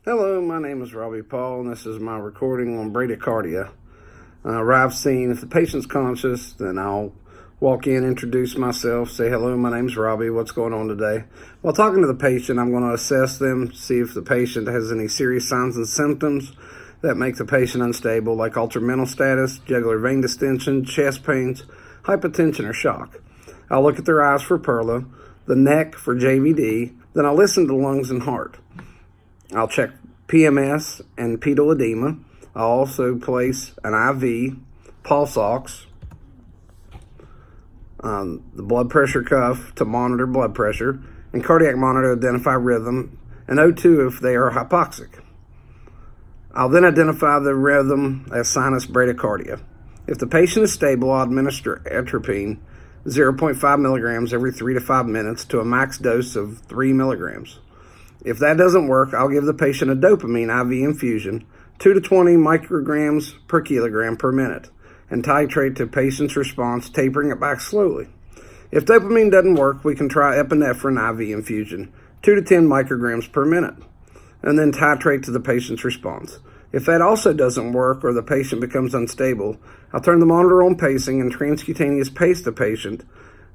Hello, my name is Robbie Paul, and this is my recording on bradycardia. Arrive scene. If the patient's conscious, then I'll walk in, introduce myself, say, hello, my name's Robbie, what's going on today? While talking to the patient, I'm going to assess them, see if the patient has any serious signs and symptoms that make the patient unstable, like altered mental status, jugular vein distension, chest pains, hypotension, or shock. I'll look at their eyes for Perla, the neck for JVD, then I'll listen to the lungs and heart. I'll check PMS and pedal edema. I'll also place an IV, pulse ox, the blood pressure cuff to monitor blood pressure, and cardiac monitor to identify rhythm, and O2 if they are hypoxic. I'll then identify the rhythm as sinus bradycardia. If the patient is stable, I'll administer atropine, 0.5 milligrams every 3 to 5 minutes to a max dose of 3 milligrams. If that doesn't work, I'll give the patient a dopamine IV infusion, 2 to 20 micrograms per kilogram per minute, and titrate to patient's response, tapering it back slowly. If dopamine doesn't work, we can try epinephrine IV infusion, 2 to 10 micrograms per minute, and then titrate to the patient's response. If that also doesn't work or the patient becomes unstable, I'll turn the monitor on pacing and transcutaneous pace the patient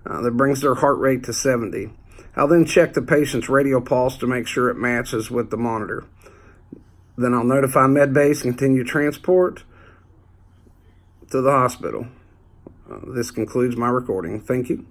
that brings their heart rate to 70. I'll then check the patient's radial pulse to make sure it matches with the monitor. Then I'll notify MedBase and continue transport to the hospital. This concludes my recording. Thank you.